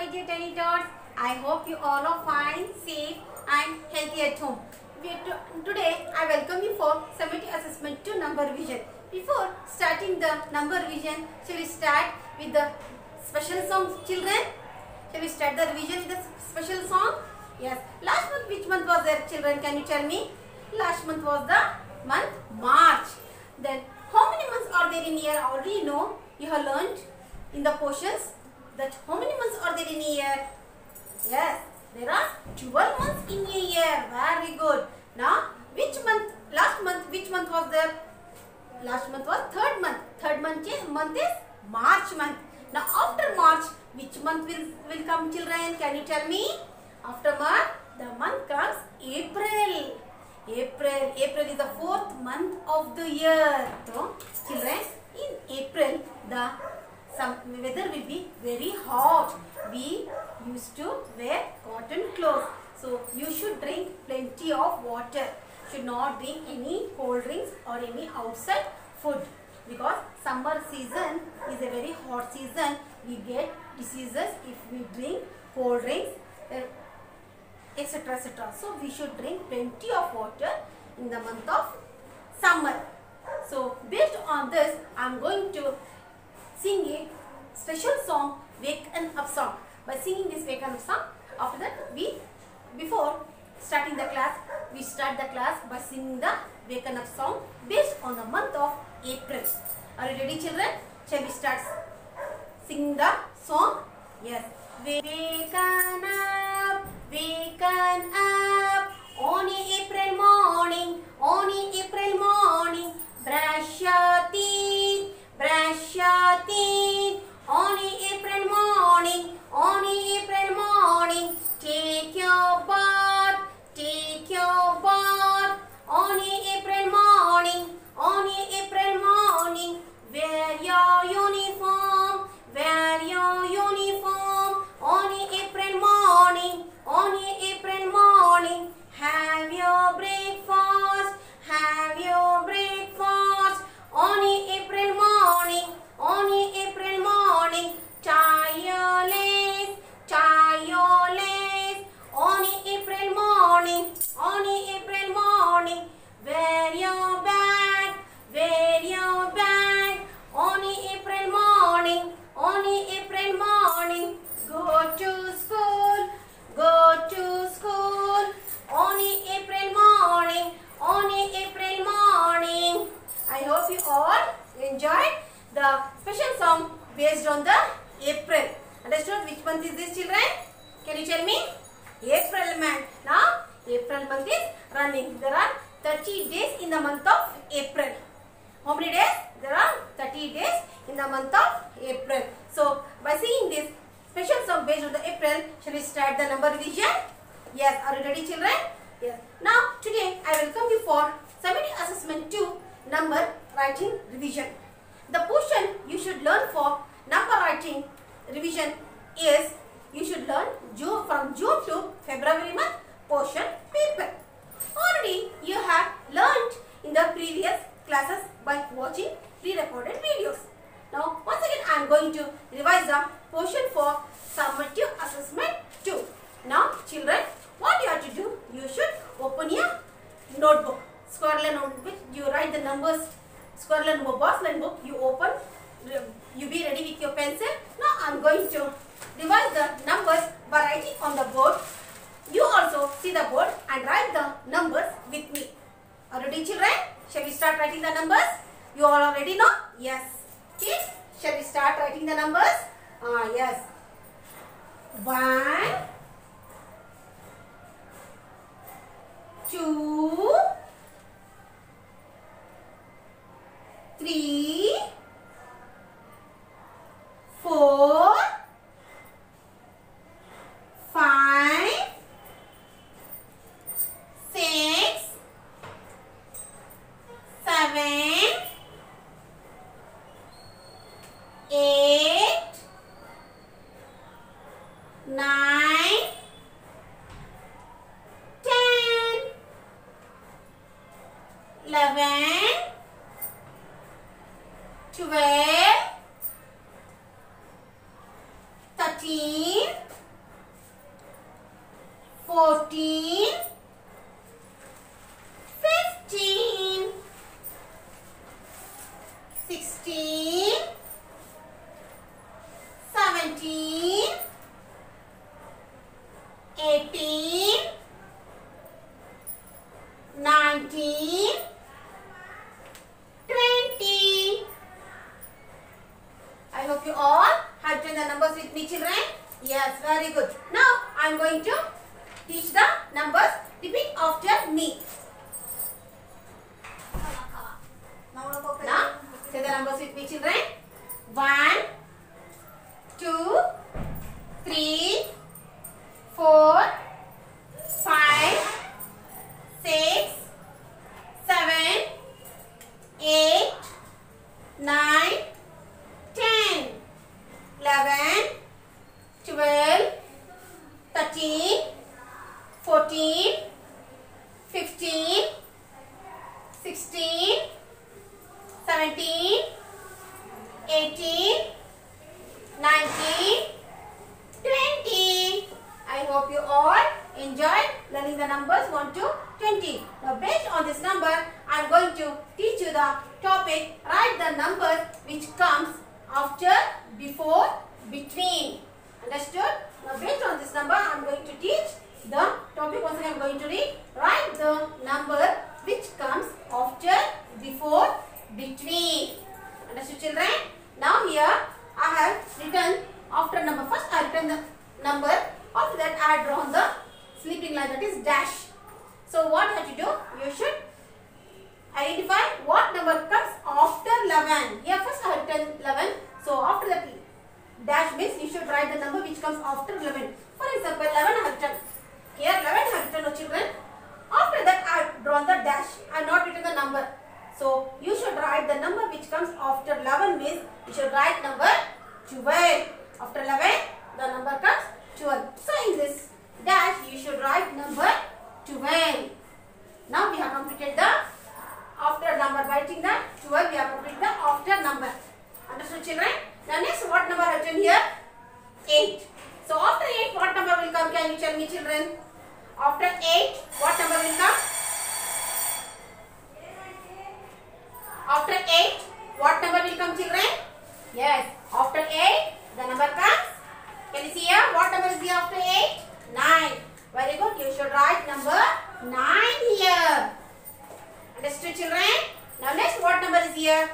my dear tiny tots. I hope you all are fine, safe and healthy at home. Today I welcome you for summative assessment to number revision. Before starting the number revision, shall we start with the special song, children? Shall we start the revision with the special song? Yes. Last month, which month was there, children? Can you tell me? Last month was the month March. Then how many months are there in year? Already know. You have learned in the portions that how many months are there in a year? Yes, there are 12 months in a year. Very good. Now, which month? Last month, which month was there? Last month was third month. Third month is March month. Now, after March, which month will come, children? Can you tell me? After March, the month comes April. April is the fourth month of the year. So, children, in April, the weather will be very hot. We used to wear cotton clothes. So, you should drink plenty of water. Should not drink any cold drinks or any outside food. Because summer season is a very hot season. We get diseases if we drink cold drinks, etc. etc. So, we should drink plenty of water in the month of summer. So, based on this, I am going to sing a special song, Waken Up song. By singing this Waken Up song, after that before starting the class, we start the class by singing the Waken Up song based on the month of April. Are you ready, children? Shall we start singing the song? Yes. Waken up, on a April morning, brush your teeth, on a April morning, take your bath, on a April morning, wear your uniform, on a April morning, have your breakfast, on a April morning, tie your lace, on a April morning, wear your bag, on a April morning, go to school, on a April morning. I hope you all enjoyed the special song based on the April. Understood which month is this, children? Can you tell me? April month. Now, April month is running. There are 30 days in the month of April. How many days? There are 30 days in the month of April. So, by singing this special song based on the April, shall we start the number revision? Yes. Are you ready, children? Yes. Now, today I welcome you for summative assessment 2 number writing revision. The portion you should learn for number writing revision is you should learn from June to February month portion paper. Already you have learnt in the previous classes by watching pre-recorded videos. Now once again I am going to revise the portion for summative assessment 2. Now children, what you have to do, you should open your notebook, square line notebook, you write the numbers, square line book, box line book, you open, you be ready with your pencil. Now I am going to revise the numbers by writing on the board. You also see the board and write the numbers with me. Are you ready, children? Shall we start writing the numbers? You all already know? Yes. Okay. Shall we start writing the numbers? Yes. 1, 2, 3, 4, 5, 6, 7, 8, 9, 10, 11, 12, 13, 14, 15, 16, 17, 18, 19, 20. I hope you all have done the numbers with me, children. Yes, very good. Now I am going to teach the numbers. Repeat after me. Now say the numbers with me, children. 1, 2, 3, 4, 5, 6, 7, 8, 9, 10, 11, 12, 13, 14, 15, 16, 17, 18, 19, 20. I hope you all enjoyed learning the numbers 1 to 20. Now based on this number, I am going to teach you the topic. Write the number which comes after, before, between. Understood? Now based on this number, I am going to teach the topic. Once again I am going to read. Write the number which comes after, before, between. Understood, children? Now here I have written after number. First I written the number. After that I have drawn the sleeping line, that is dash. So what you have to do? You should identify what number comes after 11. Here first I have written 11. So after that dash means you should write the number which comes after 11. For example, 11 I have written. Here 11 I have written, children. After that I have drawn the dash. I have not written the number. So you should write the number which comes after 11 means you should write number 12. After 11 the number comes 12. So in this dash you should write number 12. Now we have completed the after number. By writing the 12 we have completed the after number. Understood, children? Now next what number I have written here? 8. So after 8 what number will come? Can you tell me, children? After 8 what number will come? After 8 what number will come, children? Yes, after 8 the number comes. Can you see here? What number is here after 8? 9. Very good. You should write number 9 here. Understood, children? Now next what number is here?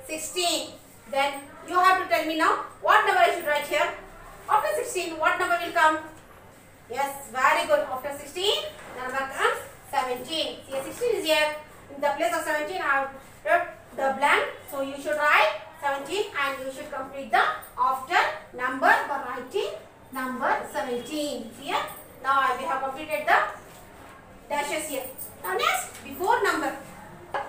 16. Then you have to tell me now what number I should write here. After 16 what number will come? Yes, very good. After 16 the number comes 17. See, 16 is here. In the place of 17 I have wrote the blank. So you should write 17 and you should complete the after number by writing number 17. Here now we have completed the dashes here. Now next before number.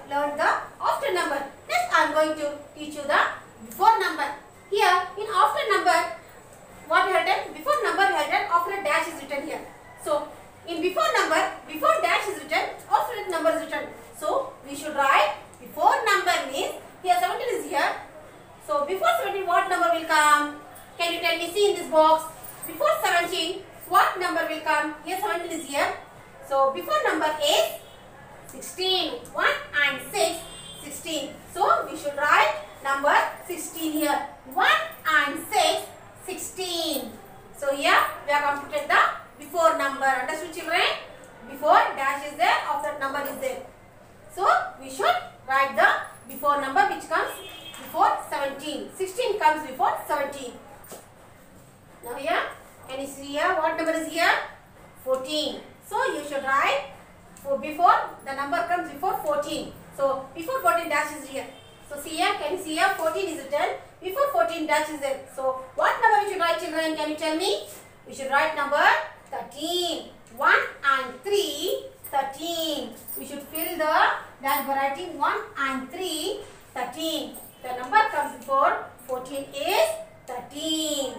Learn the after number. Next I am going to teach you the before number. Here in after number what we have done? Before number we have done, after dash is written here. So in before number, before dash is written, after number is written. So we should write before number means here 17 is here. So before 17 what number will come? Can you tell me? See in this box. Before 17 what number will come? Here 17 is here. So before number is 16. 1 and 6, 16. So we should write number 16 here. 1 and 6, 16. So here we have completed the before number. Understood, children? Before dash is there, after number is there. So we should write the before number which comes before 17. 16 comes before 17. Now here, can you see here what number is here? 14. So you should write before the number comes before 14. So before 14 dash is here. So see here, can you see here 14 is written. Before 14 dash is there. So what number we should write, children? Can you tell me? We should write number 13. 1 and 3, 13. We should fill the dash by writing 1 and 3, 13. The number comes before 14 is 13.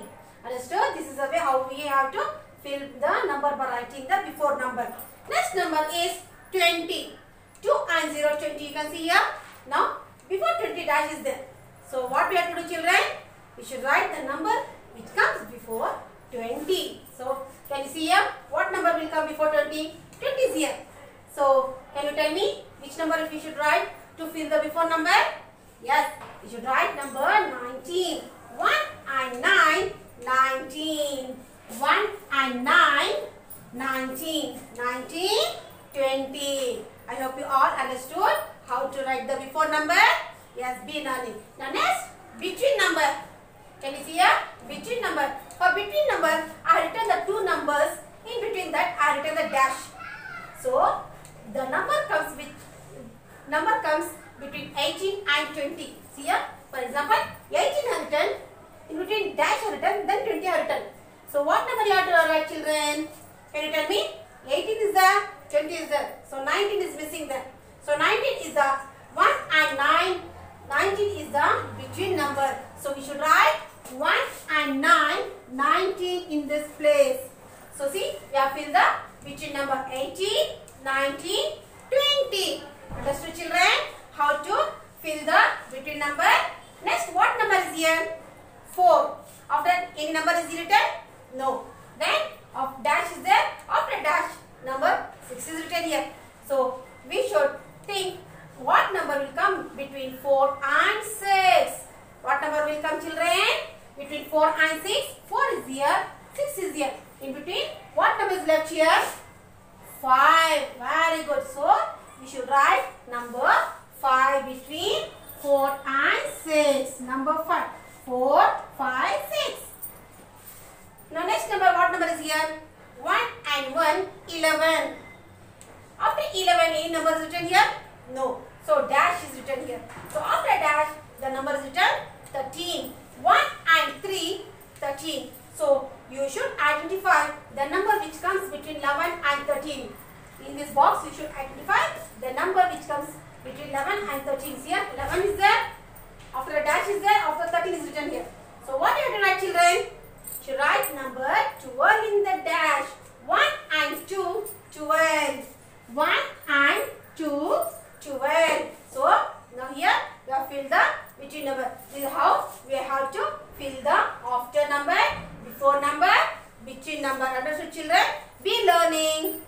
Understood? This is the way how we have to fill the number by writing the before number. Next number is 20. 2 and 0, 20. You can see here. Now, before 20 dash is there. So, what we have to do, children? We should write the number which comes before 20. So, can you see here? What number will come before between number, I written the two numbers. In between that, I written the dash. So the number comes between 18 and 20. See here, for example, 18 I written. In between dash I written, then 20 I written. So what number you have to write, children? Can you tell me? 18 is there, 20 is there. So 19 is missing there. So 19 is the 1 and 9. 19 is the between number. So we should write 1 and 9, 19 in this place. So see, we have filled the between number 18, 19, 20. Understood, children? How to fill the between number? Next, what number is here? 4. After any number is written? No. Then of dash is there. After dash, number 6 is written here. So we should think what number will come between 4 and 6. What number will come, children? Between 4 and 6. 4 is here. 6 is here. In between, what number is left here? 5. Very good. So we should write number 5 between 4 and 6. Number 5. 4, 5, 6. Now next number, what number is here? 1 and 1, 11. After 11, any number is written here? No. So dash is written here. So after dash, the number is written 13. 1 and 3, 13. So you should identify the number which comes between 11 and 13. In this box, you should identify the number which comes between 11 and 13. Here, 11 is there. After the dash is there. After 13 is written here. So what you have to write, children? You should write number 12 in the dash. 1 and 2, 12. 1 and 2, 12. So now here we have filled the between number. This is how we have to fill the after number, before number, between number. Understood, children? Be learning.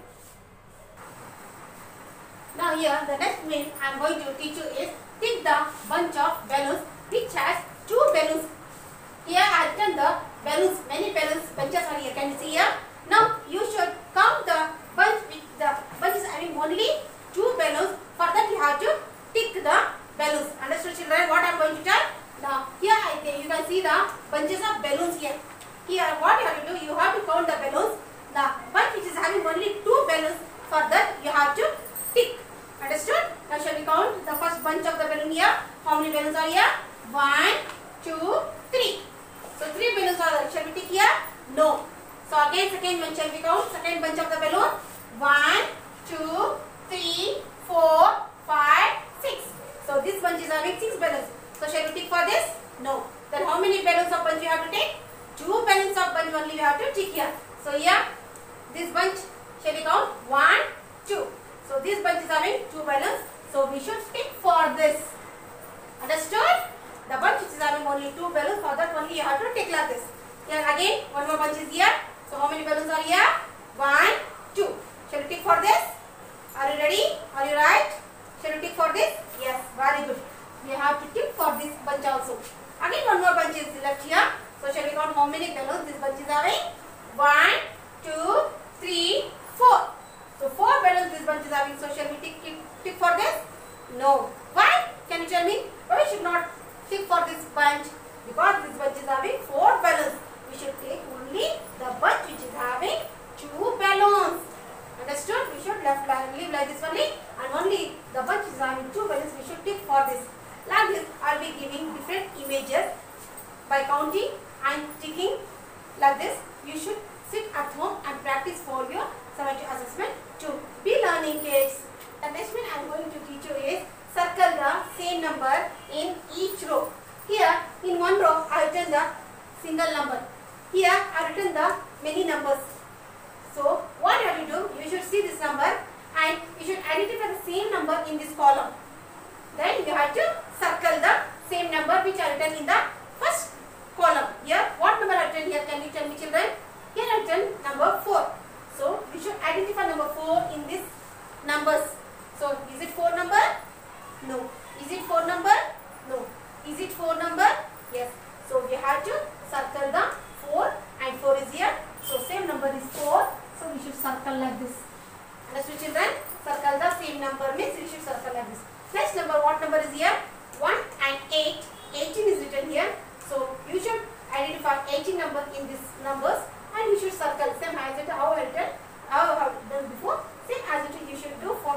Now here the next main I am going to teach you is take the bunch of balloons which has 2 balloons. Here I have written the balloons, many balloons, bunches are here. Can you see here? Now you should count the bunch with the bunches having only 2 balloons. For that you have to tick the balloons. Understood, children? What I am going to tell? Now here you can see the bunches of balloons here. Here what you have to do? You have to count the balloons. The bunch which is having only 2 balloons. For that you have to tick. Understood? Now shall we count the first bunch of the balloon here? How many balloons are here? 1, 2, 3. So 3 balloons are there. Shall we tick here? No. So again second bunch shall we count? Second bunch of the balloon. 1, 2, 3, 4, 5, 6. So this bunch is having 6 balloons. So shall we tick for this? No. Then how many balloons of bunch you have to take? 2 balloons of bunch only you have to tick here. So here this bunch shall we count? 1, 2. So this bunch is having 2 balloons. So we should tick for this. Understood? The bunch which is having only 2 balloons, for that only you have to tick like this. Here again one more bunch is here. So how many balloons are here? 1, 2. Shall we tick for this? Are you ready? Are you right? Shall we tick for this? Yes, very good. We have to tick for this bunch also. Again one more bunch is left here. So shall we count how many balloons this bunch is having? 1, 2, 3, 4. So 4 balloons this bunch is having. So shall we tick for this? No. Why? Can you tell me? Why we should not tick for this bunch? Because this bunch is having 4 balloons. We should take only the bunch which is having 2 balloons. Understood? We should leave like this only, and only the bunch is having 2 balloons. We should tick for this. Like this, I will be giving different images by counting and ticking like this. You should sit at home and practice for your summative assessment to be learning, kids. The next one I am going to teach you is circle the same number in each row. Here in one row I have written the single number. Here I have written the many numbers. So what you have to do? You should see this number and you should identify the same number in this column. Then you have to circle the same number which are written in the first column. Here what number I have written here? Can you tell me, children? Here I have written number 4. So you should identify number 4 in this numbers. So is it 4 number? No. Is it 4 number? No. Is it 4 number? Yes. So we have to circle the 4 and 4 is here. So same number is 4. So we should circle like this. Understood, children? Circle the same number means we should circle like this. Next number, what number is here? 1 and 8. 18 is written here. So you should identify 18 number in this numbers and you should circle same as it how I have done before. Same as it you should do for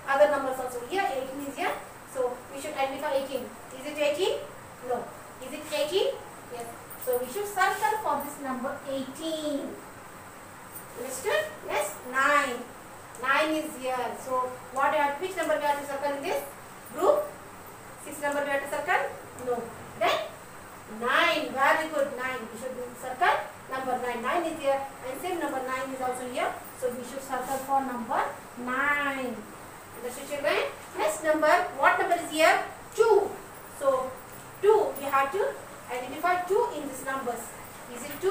other numbers also. Here 18 is here, so we should identify 18. Is it 18? No. Is it 18? Yes. So we should circle for this number 18. Understood? Yes. 9. 9 is here. So what you have? Which number we have to circle in this group? 6 number we have to circle? No. Then 9. Very good. 9. We should circle number 9. 9 is here, and same number 9 is also here. So we should circle for number 9. Understood, children? Next number. What number is here? 2. So 2. We have to identify 2 in these numbers. Is it 2?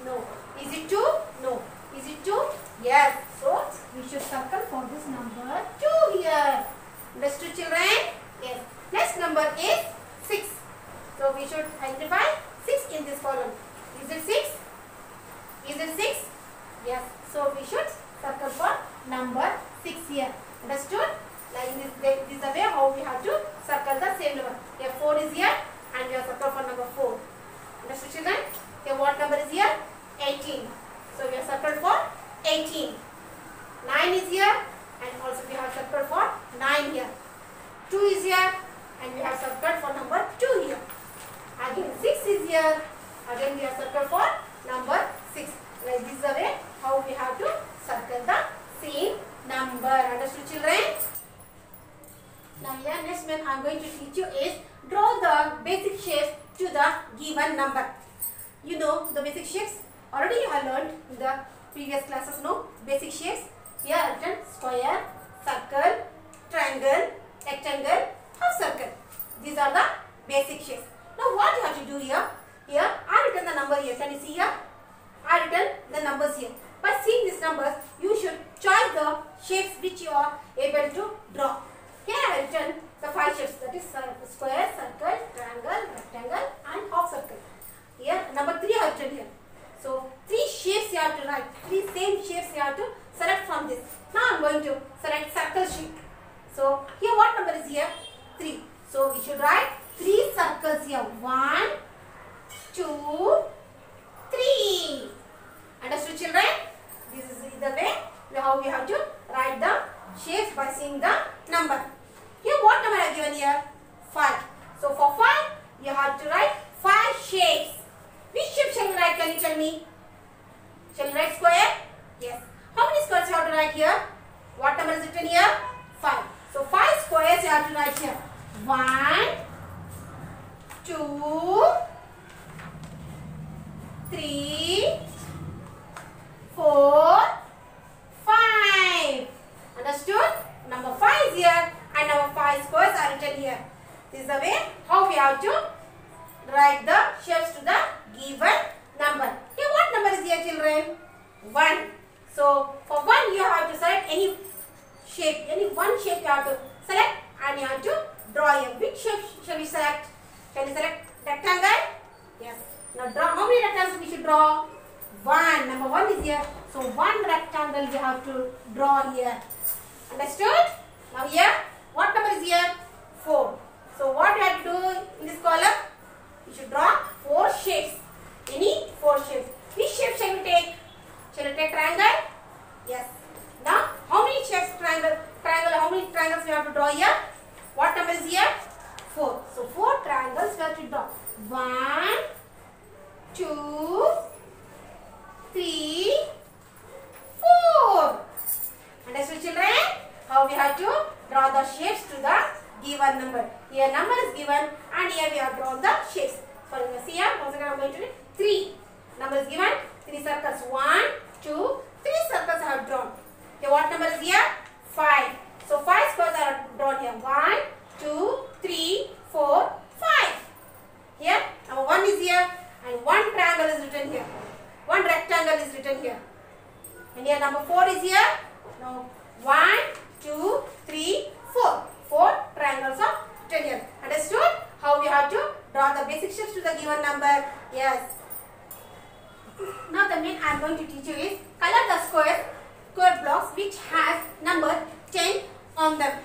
No. Is it 2? No. Is it 2? Yes. So we should circle for this number 2 here. Understood, children? Yes. Next number is 6. So we should identify 6 in this column. Is it 6? Is it 6? Yes. So we should circle for number 6 here. Understood? Like this is the way how we have to circle the same number. Here 4 is here and we have circled for number 4. Understood, children? Here what number is here? 18. So we have circled for 18. 9 is here and also we have circled for 9 here. 2 is here and we have circled for number 2 here. Again 6 is here. Again we have circled for number 6. Like this is the way how we have to circle the same number. Understood, children? Now here next one I am going to teach you is draw the basic shapes to the given number. You know the basic shapes. Already you have learned in the previous classes. No basic shapes. Here are written square, circle, triangle, rectangle, half circle. These are the basic shapes. Now what you have to do here? Here I written the number here. Can you see here? I written the numbers here. By seeing these numbers, you should choose the shapes which you are able to draw. Here I have written the 5 shapes, that is square, circle, triangle, rectangle and half circle. Here number 3 I have written here. So 3 shapes you have to write. 3 same shapes you have to select from this. Now I am going to select circle shape. So here what number is here? 3. So we should write 3 circles here. 1, 2, 3. Understood, children? This is the way how we have to write the shapes by seeing the number. Here what number I have given here? 5. So for 5 you have to write 5 shapes. Which shape shall we write? Can you tell me? Shall we write square? Yes. How many squares you have to write here? What number is written here? 5. So 5 squares you have to write here. 1, 2, 3, 4, 5. Understood? Number 5 is here and number 5 squares are written here. This is the way how we have to write the shapes to the given number. Here what number is here, children? 1. So for 1 you have to select any shape, any one shape you have to select and you have to draw here. Which shape shall we select? Can you select rectangle? Yes. Now draw. How many rectangles we should draw? 1. Number 1 is here. So 1 rectangle we have to draw here. Understood? Now here, what number is here? 4. So what you have to do in this column? You should draw 4 shapes. Any 4 shapes. Which shape shall we take? Shall we take triangle? Yes. Now, how many shapes triangle? How many triangles we have to draw here? What number is here? 4. So 4 triangles we have to draw. 1, 2, 3, 4. Understood, children? How we have to draw the shapes to the given number. Here number is given and here we have drawn the shapes. For instance, here once again I am going to do 3. Number is given. 3 circles. 1, 2, 3 circles I have drawn. Here what number is here? 5. So 5 squares are drawn here. 1, 2, 3, 4, 5. Here number 1 is here and 1 triangle is written here. 1 rectangle is written here. And here number 4 is here. Now 1, 2, 3, 4. 4 triangles are written here. Understood? How we have to draw the basic shapes to the given number? Yes. Now the main I am going to teach you is color the square blocks which has number 10 on them.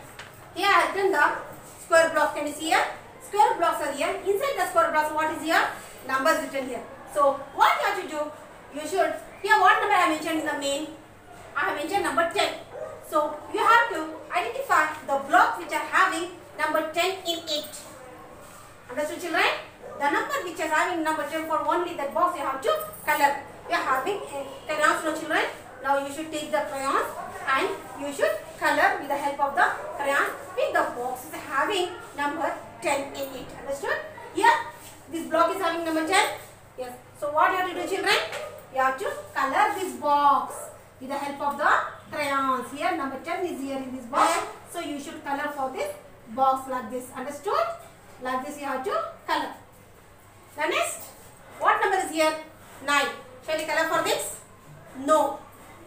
Here I have written the square blocks. Can you see here? Square blocks are here. Inside the square blocks what is here? Numbers written here. So what you have to do? you should, here what number I have mentioned in the main? I have mentioned number 10. So you have to identify the blocks which are having number 10 in it. Understood, children? The number which is having number 10 for only that box you have to color. You are having crayons, no children? Now you should take the crayons and you should color with the help of the crayon with the box having number 10 in it. Understood? Here this block is having number 10. Yes. So what you have to do, children? You have to color this box with the help of the crayons. Here number 10 is here in this box. So you should color for this box like this. Understood? Like this you have to color. The next, what number is here? 9. Shall we color for this? No.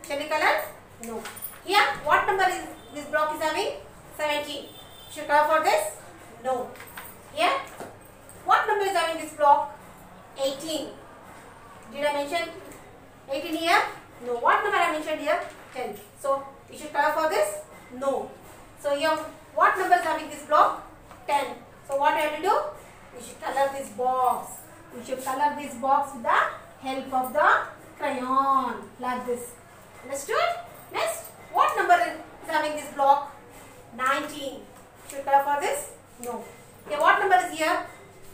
Shall we color? No. Here, what number is this block is having? 17. Should color for this? No. Here, what number is having this block? 18. Did I mention 18 here? No. What number I mentioned here? 10. So, you should color for this? No. So, here, what number is having this block? 10. So, what you have to do? You should color this box. You should color this box with the help of the crayon like this. Understood? Next, what number is having this block? 19. Should color for this? No. Okay, what number is here?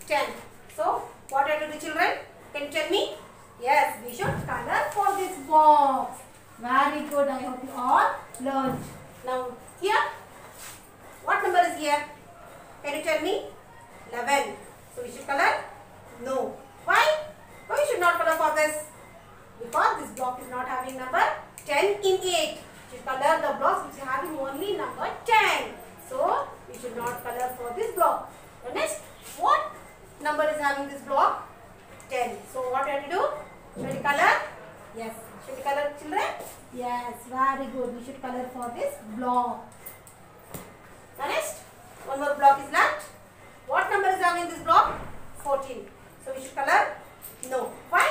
10. So, what you have to do, children? Can you tell me? Yes, we should color for this box. Very good. I hope you all learned. Now, here, what number is here? Can you tell me? 11. So, we should color? No. Why? Why we should not color for this? Because this block is not having number 10 in it. We should color the blocks which are having only number 10. So, we should not color for this block. The next, what number is having this block? 10. So, what we have to do? Should we color? Yes. Should we color, children? Yes. Very good. We should color for this block. The next, one more block is left. What number is having this block? 14. So, we should color? No. Why?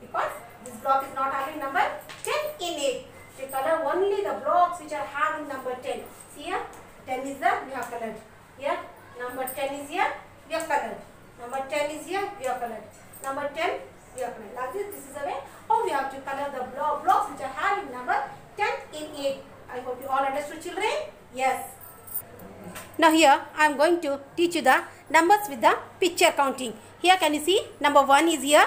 Because this block is not having number 10 in it. We color only the blocks which are having number 10. See here? 10 is there, we have colored. Here, number 10 is here, we have colored. Number 10 is here, we have colored. Number 10, we have colored. Like this is the way how we have to color the blocks which are having number 10 in it. I hope you all understood, children. Yes. Now here, I am going to teach you the numbers with the picture counting. Here, can you see? Number 1 is here.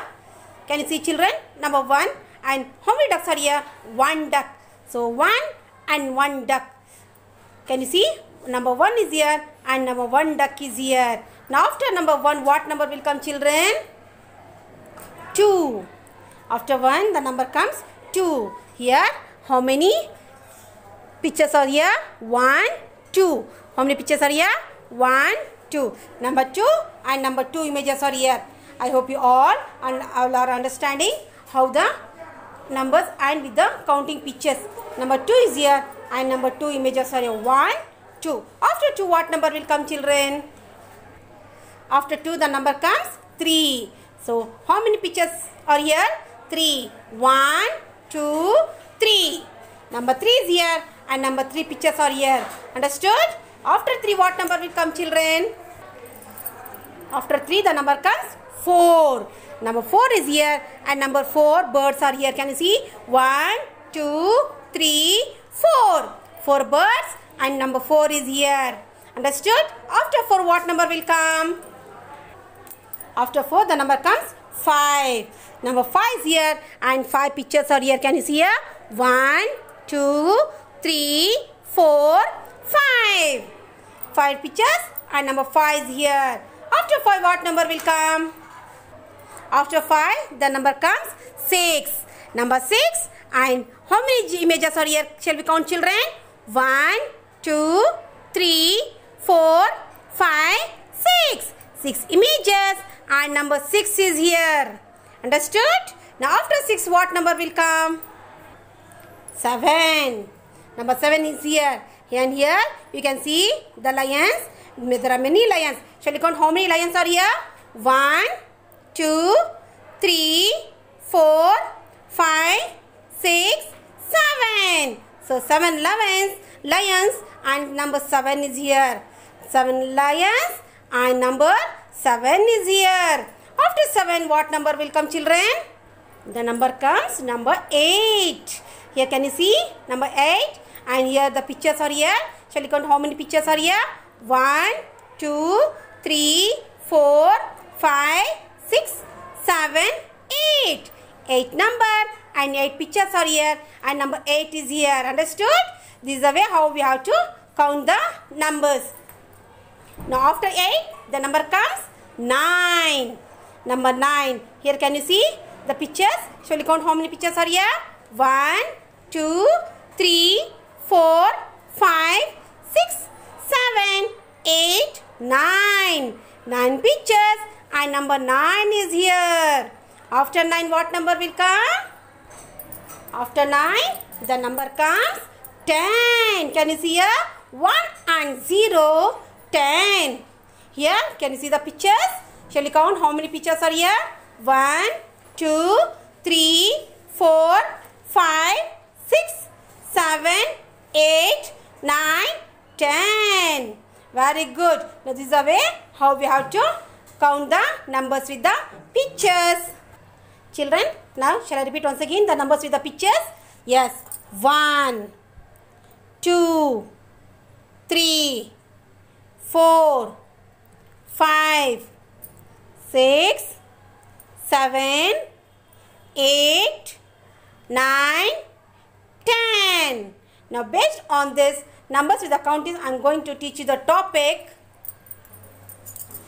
Can you see, children? Number 1. And how many ducks are here? 1 duck. So, 1 and 1 duck. Can you see? Number 1 is here and number 1 duck is here. Now, after number 1, what number will come, children? 2. After 1, the number comes 2. Here, how many pictures are here? 1, 2. How many pictures are here? 1, 2. Number 2 and number 2 images are here. I hope you all are understanding how the numbers and with the counting pictures. Number 2 is here and number 2 images are here. 1, 2. After 2, what number will come, children? After 2, the number comes 3. So, how many pictures are here? 3. 1, 2, 3. Number 3 is here and number 3 pictures are here. Understood? After 3, what number will come, children? After 3, the number comes 4. Number 4 is here and number 4 birds are here. Can you see? 1, 2, 3, 4. 4 birds and number 4 is here. Understood? After 4, what number will come? After 4, the number comes 5. Number 5 is here and 5 pictures are here. Can you see here? 1, 2, 3, 4, 5. 5 pictures and number 5 is here. After 5, what number will come? After 5, the number comes 6. Number 6 and how many images are here? Shall we count, children? 1, 2, 3, 4, 5, 6. 6 images and number 6 is here. Understood? Now after 6, what number will come? 7. Number 7 is here. And here you can see the lions. There are many lions. Shall we count how many lions are here? 1, 2, 3, 4, 5, 6, 7. So 7 lions and number 7 is here. 7 lions and number 7 is here. After 7, what number will come, children? The number comes number 8. Here can you see number 8? And here the pictures are here. Shall we count how many pictures are here? 1, 2, 3, 4, 5, 6, 7, 8. 8 number and 8 pictures are here. And number 8 is here. Understood? This is the way how we have to count the numbers. Now after 8, the number comes 9. Number 9. Here can you see the pictures? Shall we count how many pictures are here? 1, 2, 3, 4, 5, 6, 7, 8, 9. 9 pictures and number 9 is here. After 9, what number will come? After 9, the number comes 10. Can you see here? 1 and 0, 10. Here, can you see the pictures? Shall we count how many pictures are here? 1, 2, 3, 4, 5, 6, 7, 8, 9, 10. Very good. Now this is the way how we have to count the numbers with the pictures. Children, now shall I repeat once again the numbers with the pictures? Yes. 1, 2, 3, 4, 5, 6, 7, 8, 9, 10. Now based on this numbers with the counting, I am going to teach you the topic.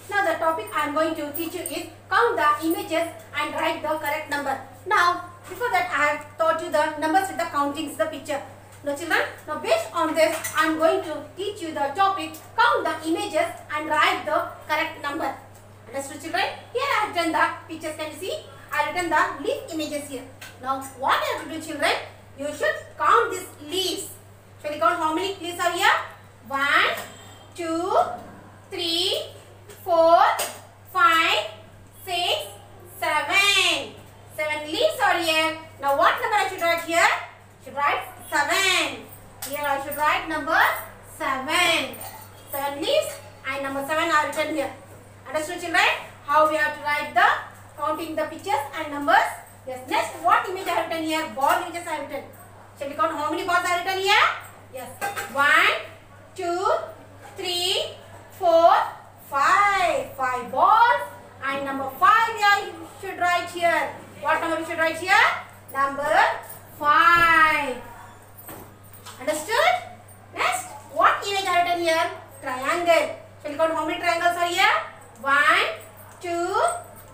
Now the topic I am going to teach you is count the images and write the correct number. Now before that I have taught you the numbers with the countings, the picture. Now children, now based on this I am going to teach you the topic count the images and write the correct number. Understood children? Here I have done the pictures. Can you see? I have written the leaf images here. Now what you have to do children? You should count these leaves. Shall we count how many leaves are here? 1, 2, 3, 4, 5, 6, 7. 7 leaves are here. Now what number I should write here? I should write 7. Here I should write number 7. 7 leaves and number 7 are written here. Understood children? How we have to write the counting the pictures and numbers? Yes. Next, what image I have written here? Ball images I have written. Shall we count how many balls I have written here? Yes. 1, 2, 3, 4, 5. 5 balls. And number 5 here you should write here. What number we should write here? Number 5. Understood? Next, what image I have written here? Triangle. Shall we count how many triangles are here? 1, 2,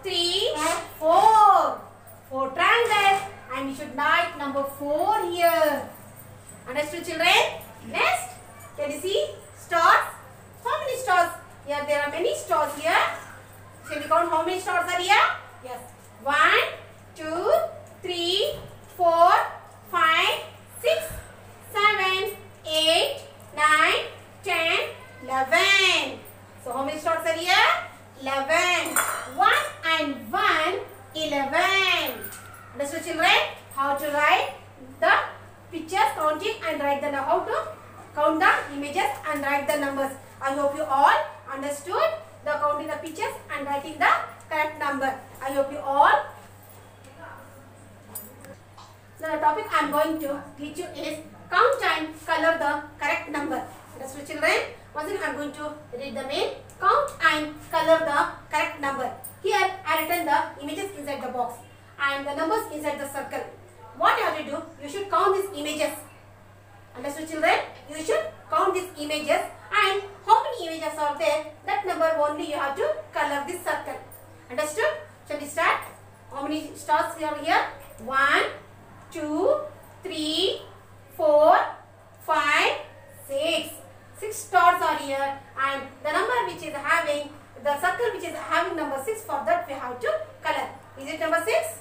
3, 4. 4 triangles. And we should write number 4 here. Understood children? Next, can you see stars? How many stars? Here there are many stars here. Shall we count how many stars are here? Yes. 1, 2, 3, 4, 5, 6, 7, 8, 9, 10, 11. So how many stars are here? 11. 1 and 1, 11. Understood children? How to write the pictures, counting and write the how to count the images and write the numbers. I hope you all understood the counting the pictures and writing the correct number. I hope you all. Now the topic I am going to teach you is count and color the correct number. Understood children? Once again I am going to read the main count and color the correct number. Here I have written the images inside the box and the numbers inside the circle. What you have to do? You should count these images. Understood children? You should count these images and how many images are there? That number only you have to color this circle. Understood? Shall we start? How many stars are here? 1, 2, 3, 4, 5, 6. 6 stars are here and the number which is having, the circle which is having number 6, for that we have to color. Is it number 6?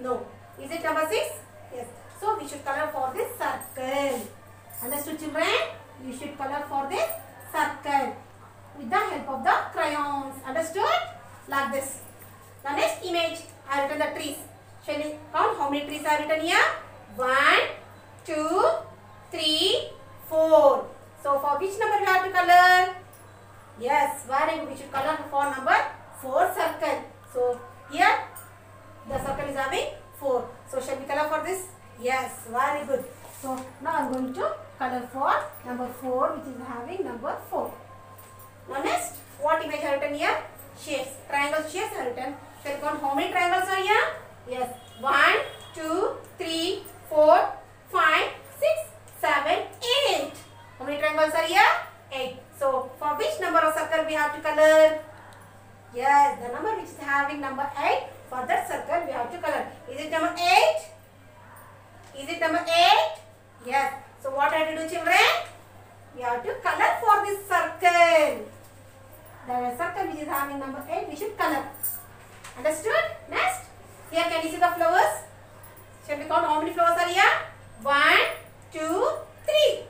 No. Is it number 6? Yes. So we should color for this circle. Understood children? You should color for this circle with the help of the crayons. Understood? Like this. The next image I have written the trees. Shall we count how many trees I have written here? 1, 2, 3, 4. So for which number we have to color? Yes, very good. We should color for number 4 circle. So here the circle is having 4. So shall we color for this? Yes, very good. So now I am going to color for number 4, which is having number 4. Now next, what image are written here? Shapes. Triangle shapes are written. Shall we count how many triangles are here? Yes. 1, 2, 3, 4, 5, 6, 7, 8. How many triangles are here? 8. So for which number of circle we have to color? Yes, the number which is having number 8. For that circle we have to color. Is it number 8? Is it number 8? Yes. So what have to do, children? We have to color for this circle. The circle which is having number 8, we should color. Understood? Next. Here can you see the flowers? Shall we count how many flowers are here? 1, 2, 3.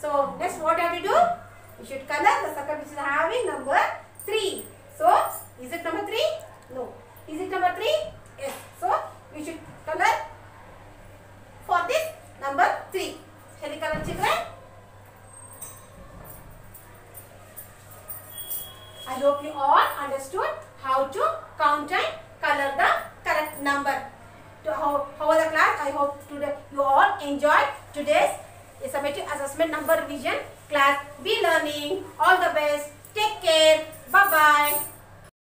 So next what have to do? We should color the circle which is having number 3. So is it number 3? No. Is it number 3? Yes. So we should color for this number 3. Shall we color, children? I hope you all understood how to count and color the correct number. How was the class? I hope today you all enjoyed today's summative assessment number revision class. Be learning. All the best. Take care. Bye bye.